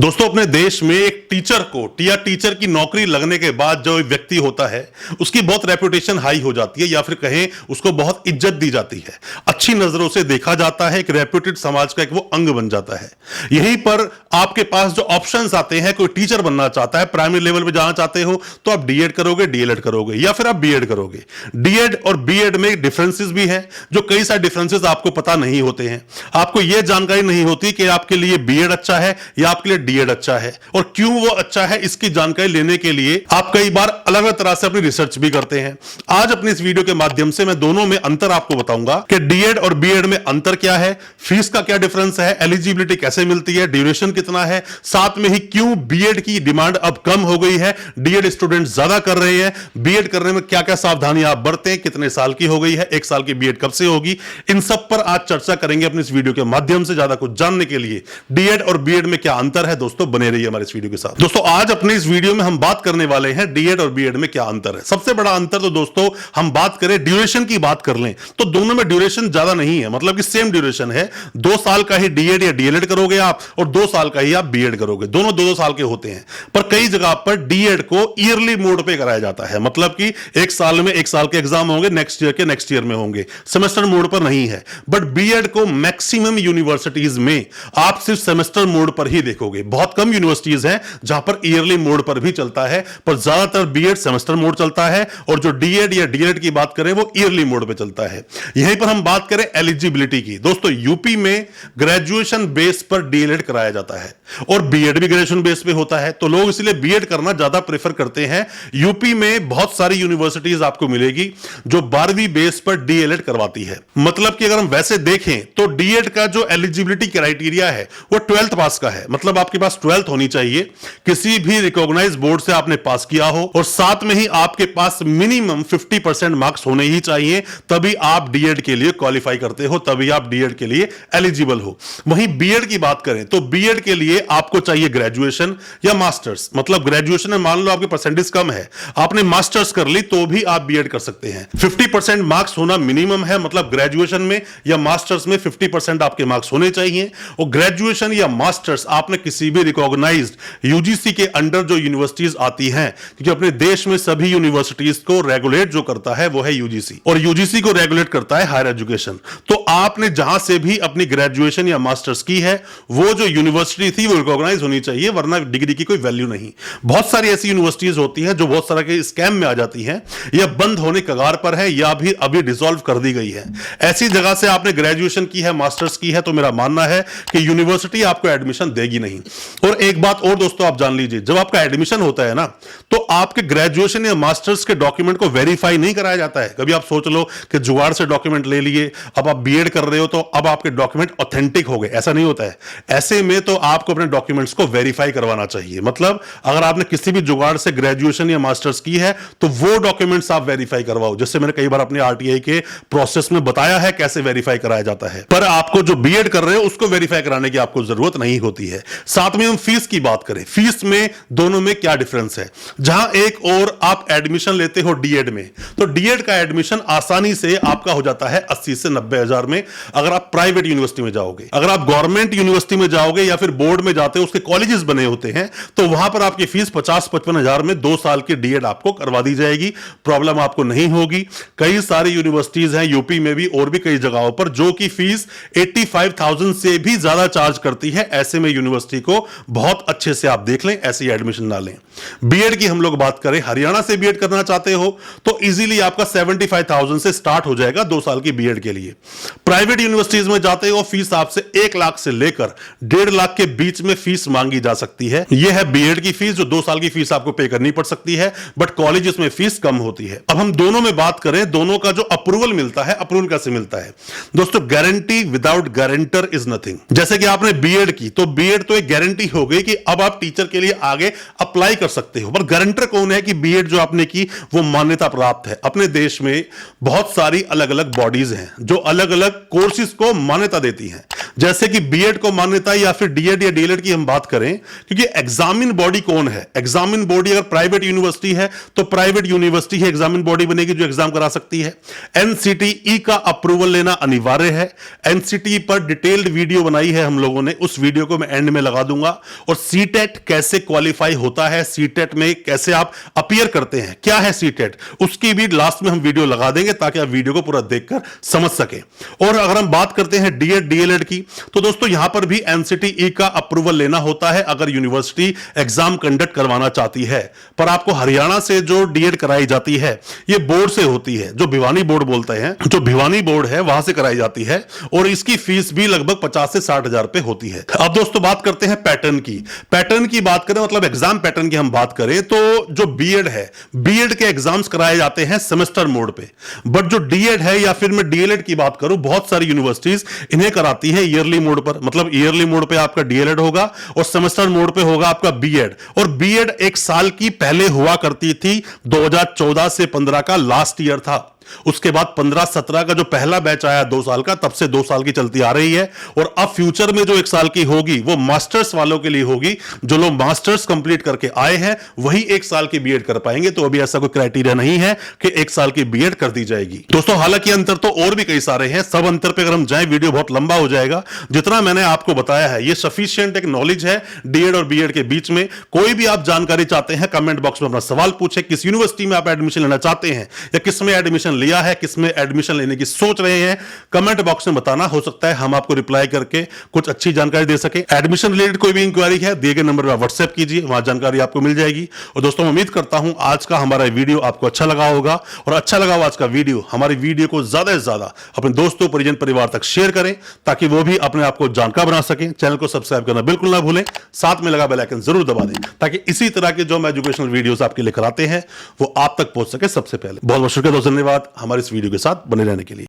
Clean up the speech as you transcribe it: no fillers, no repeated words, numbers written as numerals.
दोस्तों, अपने देश में एक टीचर को या टीचर की नौकरी लगने के बाद जो एक व्यक्ति होता है उसकी बहुत रेपुटेशन हाई हो जाती है, या फिर कहें उसको बहुत इज्जत दी जाती है, अच्छी नजरों से देखा जाता है, एक रेप्यूटेड समाज का एक वो अंग बन जाता है। यहीं पर आपके पास जो ऑप्शंस आते हैं, कोई टीचर बनना चाहता है, प्राइमरी लेवल पे जाना चाहते हो तो आप डीएड करोगे, डीएलएड करोगे, या फिर आप बीएड करोगे। डीएड और बीएड में डिफरेंसेस भी है, जो कई सारे डिफरेंसेस आपको पता नहीं होते हैं। आपको यह जानकारी नहीं होती कि आपके लिए बीएड अच्छा है या आपके लिए डीएड अच्छा है, और क्यों वो अच्छा है इसकी जानकारी लेने के लिए आप कई बार अलग अलग तरह से अपनी रिसर्च भी करते हैं। आज अपनी इस वीडियो के माध्यम से मैं दोनों में अंतर आपको बताऊंगा कि डीएड और बीएड में अंतर क्या है, फीस का क्या डिफरेंस है, एलिजिबिलिटी कैसे मिलती है, ड्यूरेशन कितना है, साथ में ही क्यों बीएड की डिमांड अब कम हो गई है, डीएड स्टूडेंट ज्यादा कर रहे हैं, बीएड करने में क्या क्या सावधानियां आप बरतें, कितने साल की हो गई है, एक साल की बीएड कब से होगी, इन सब पर आज चर्चा करेंगे अपनी इस वीडियो के माध्यम से। ज्यादा कुछ जानने के लिए डीएड और बीएड में क्या अंतर है, दोस्तों बने रहिए हमारे इस वीडियो के साथ। दोस्तों, आज अपने इस वीडियो में हम बात करने वाले हैं डीएड और बीएड में क्या अंतर है। सबसे बड़ा अंतर तो दोस्तों हम बात करें ड्यूरेशन की बात कर लें तो दोनों में ड्यूरेशन ज्यादा नहीं है, मतलब कि सेम ड्यूरेशन है। 2 साल का ही डीएड या डीएलएड करोगे आप, और 2 साल का ही आप बीएड करोगे। दोनों 2-2 साल के होते हैं, पर कई जगह पर डीएड को ईयरली मोड पे कराया जाता है, मतलब कि एक साल में 1 साल के एग्जाम होंगे, नेक्स्ट ईयर में होंगे, सेमेस्टर मोड पर नहीं है। बट बीएड को मैक्सिमम यूनिवर्सिटीज में आप सिर्फ सेमेस्टर मोड पर ही देखोगे। बहुत कम यूनिवर्सिटीज हैं जहां पर ईयरली मोड पर भी चलता है, पर ज्यादातर बीएड सेमेस्टर मोड चलता है, और जो डीएड या डीएलएड की बात करें वो ईयरली मोड पे चलता है। यहीं पर हम बात करें एलिजिबिलिटी की, दोस्तों यूपी में ग्रेजुएशन बेस पर डीएलएड कराया जाता है और बीएड भी ग्रेजुएशन बेस पे होता है, तो लोग इसलिए बीएड करना ज्यादा प्रेफर करते हैं। यूपी में बहुत सारी यूनिवर्सिटीज आपको मिलेगी जो 12वीं बेस पर डीएलएड करवाती है। मतलब कि अगर हम वैसे देखें तो डीएड का जो एलिजिबिलिटी क्राइटेरिया है वो 12th पास का है, मतलब आपके पास 12th होनी चाहिए, किसी भी रिकॉग्नाइज्ड बोर्ड से आपने पास किया हो, और साथ में ही आपके पास मिनिमम 50% मार्क्स होने ही चाहिए, तभी आप डीएड के लिए क्वालिफाई करते हो, तभी आप डीएड के लिए एलिजिबल हो। वहीं बीएड की बात करें तो बीएड के लिए आपको चाहिए ग्रेजुएशन या मास्टर्स, मतलब ग्रेजुएशन में मान लो आपके परसेंटेज कम है, आपने मास्टर्स कर ली तो भी आप बीएड कर सकते हैं। 50% मार्क्स होना मिनिमम है, मतलब ग्रेजुएशन में या मास्टर्स में 50% आपके मार्क्स होने चाहिए, और ग्रेजुएशन या मास्टर्स आपने किसी भी रिकॉग्नाइज्ड यूजीसी के अंडर जो यूनिवर्सिटीज आती हैं, क्योंकि अपने देश में सभी यूनिवर्सिटीज को रेगुलेट जो करता है वो है यूजीसी, और यूजीसी को रेगुलेट करता है हायर एजुकेशन। तो आपने जहां से भी अपनी ग्रेजुएशन या मास्टर्स की है वो जो यूनिवर्सिटी थी वो रिकॉग्नाइज होनी चाहिए, वरना डिग्री की कोई वैल्यू नहीं। बहुत सारी ऐसी यूनिवर्सिटीज होती हैं जो बहुत सारा के स्कैम में आ जाती हैं, या बंद होने कगार पर है, या भी अभी डिसॉल्व कर दी गई है। ऐसी जगह से आपने ग्रेजुएशन की है, मास्टर्स की है, तो मेरा मानना है कि यूनिवर्सिटी आपको एडमिशन देगी नहीं। और एक बात और दोस्तों आप जान लीजिए, जब आपका एडमिशन होता है ना, तो आपके ग्रेजुएशन या मास्टर्स के डॉक्यूमेंट को वेरीफाई नहीं कराया जाता है। कभी आप सोच लो कि जुगाड़ से डॉक्यूमेंट ले लिए, अब आप बीएड कर रहे हो तो अब आपके डॉक्यूमेंट ऑथेंटिक हो गए, ऐसा नहीं होता है। ऐसे में तो आपको अपने डॉक्यूमेंट्स को वेरीफाई करवाना चाहिए, मतलब अगर आपने किसी भी जुगाड़ से ग्रेजुएशन या मास्टर्स की है तो वो डॉक्यूमेंट्स आप वेरीफाई करवाओ, जैसे मैंने कई बार अपने आरटीआई के प्रोसेस में बताया है कैसे वेरीफाई कराया जाता है। पर आपको जो बीएड कर रहे हो उसको वेरीफाई कराने की आपको जरूरत नहीं होती है। साथ में हम फीस की बात करें, फीस में दोनों में क्या डिफरेंस है। जहां एक और आप एडमिशन लेते हो डीएड में, तो डीएड का एडमिशन आसानी से आपका हो जाता है 80 से 90 हजार में, अगर आप प्राइवेट यूनिवर्सिटी में जाओगे। अगर आप गवर्नमेंट यूनिवर्सिटी में जाओगे या फिर बोर्ड में जाते हो, उसके कॉलेजेस बने होते हैं, तो वहां पर आपकी फीस 50-55 हजार में 2 साल की डीएड आपको करवा दी जाएगी, प्रॉब्लम आपको नहीं होगी। कई सारी यूनिवर्सिटीज हैं यूपी में भी और भी कई जगहों पर जो कि फीस 85,000 से भी ज्यादा चार्ज करती है। ऐसे में यूनिवर्सिटी को बहुत अच्छे से आप देख लें, ऐसे एडमिशन ना लें। बीएड की हम लोग बात करें, हरियाणा से बीएड करना चाहते हो तो इजीली आपका 75,000 से स्टार्ट हो जाएगा 2 साल की बीएड के लिए। प्राइवेट यूनिवर्सिटीज में जाते हो फीस आपसे 1 लाख से लेकर 1.5 लाख के बीच में फीस मांगी जा सकती है। यह है बीएड की फीस, जो 2 साल की फीस आपको पे करनी पड़ सकती है, बट कॉलेजेस में फीस कम होती है। अब हम दोनों में बात करें, दोनों का जो अप्रूवल मिलता है, अप्रूवल कैसे मिलता है दोस्तों, guarantee without guarantor is nothing. जैसे कि आपने बीएड की, तो बीएड तो एक गारंटी हो गई कि अब आप टीचर के लिए आगे अप्लाई कर सकते हो, पर गारंटर कौन है कि बीएड जो आपने की वो मान्यता प्राप्त है। अपने देश में बहुत सारी अलग अलग बॉडीज हैं जो अलग अलग कोर्सेज को मान्यता देती हैं। जैसे कि बीएड को मान्यता या फिर डीएड या डीएलएड की हम बात करें, क्योंकि एग्जामिन बॉडी कौन है? एग्जामिन बॉडी अगर प्राइवेट यूनिवर्सिटी है तो private university he examine body बनेगी जो एग्जाम करा सकती है। एनसीटीई का अप्रूवल लेना अनिवार्य है। एनसीटीई पर डिटेल्ड वीडियो बनाई है हम लोगों ने, उस वीडियो को मैं एंड में लगा दूंगा। और सीटेट कैसे क्वालिफाई होता है, सीटेट में कैसे आप अपीयर करते हैं, क्या है सीटेट, उसकी भी लास्ट में हम वीडियो लगा देंगे ताकि आप वीडियो को पूरा देखकर समझ सके। और अगर हम बात करते हैं डीएड डीएलएड की, तो दोस्तों यहां पर भी एनसीटीई का अप्रूवल लेना होता है अगर यूनिवर्सिटी एग्जाम कंडक्ट करवाना चाहती है। पर आपको हरियाणा से जो डीएड कराई जाती है ये बोर्ड से होती है, जो भिवानी बोर्ड बोलते हैं, जो भिवानी बोर्ड है वहां से कराई जाती है, और इसकी फीस भी लगभग 50 से 60 हजार रुपए होती है। अब दोस्तों बात करते हैं पैटर्न की। पैटर्न की बात करें, मतलब एग्जाम पैटर्न की हम बात करें, तो जो बीएड है, बीएड के एग्जाम्स कराए जाते हैं सेमेस्टर मोड पे। बट जो डीएड है या फिर मैं डीएलएड की बात करूं, बहुत सारी यूनिवर्सिटीज इन्हें कराती है ईयरली मोड पर। मतलब ईयरली मोड पे आपका डीएलएड होगा और सेमेस्टर मोड पे होगा आपका बीएड। और बीएड एक साल की पहले हुआ करती थी, 2014 से 15 का लास्ट ईयर था। उसके बाद 15-17 का जो पहला बैच आया 2 साल का, तब से 2 साल की चलती आ रही है। और अब फ्यूचर में जो 1 साल की होगी वो मास्टर्स वालों के लिए होगी। जो लोग मास्टर्स कंप्लीट करके आए हैं वही 1 साल की बीएड कर पाएंगे। तो अभी ऐसा कोई क्राइटेरिया नहीं है कि 1 साल की बीएड कर दी जाएगी। दोस्तों हालांकि अंतर तो और भी कई सारे हैं, सब अंतर पे अगर हम जाएं वीडियो बहुत लंबा हो जाएगा। जितना मैंने आपको बताया है ये सफिशिएंट एक नॉलेज है डीएड और बीएड के बीच में। कोई भी आप जानकारी चाहते हैं कमेंट बॉक्स में अपना सवाल पूछे, किस यूनिवर्सिटी में आप एडमिशन लेना चाहते हैं या किस में एडमिशन लिया है, किसमें एडमिशन लेने की सोच रहे हैं, कमेंट बॉक्स में बताना। हो सकता है हम आपको रिप्लाई करके कुछ अच्छी जानकारी दे सके। एडमिशन रिलेटेड कोई भी इंक्वायरी है दिए गए नंबर पर व्हाट्सएप कीजिए, वहां जानकारी आपको मिल जाएगी। और दोस्तों उम्मीद करता हूं आज का हमारा वीडियो आपको अच्छा लगा होगा, और अच्छा लगा हो आज का वीडियो, हमारी वीडियो को ज्यादा से ज्यादा अपने दोस्तों परिजन परिवार तक शेयर करें ताकि वो भी अपने आप को जानकार बना सकें। चैनल को सब्सक्राइब करना बिल्कुल ना भूलें, साथ में लगा बेल आइकन जरूर दबा दें ताकि इसी तरह के जो हम एजुकेशनल वीडियोस आपके लिए कराते हैं वो आप तक पहुंच सके सबसे पहले। बहुत बहुत शुक्रिया दोस्तों, धन्यवाद हमारे इस वीडियो के साथ बने रहने के लिए।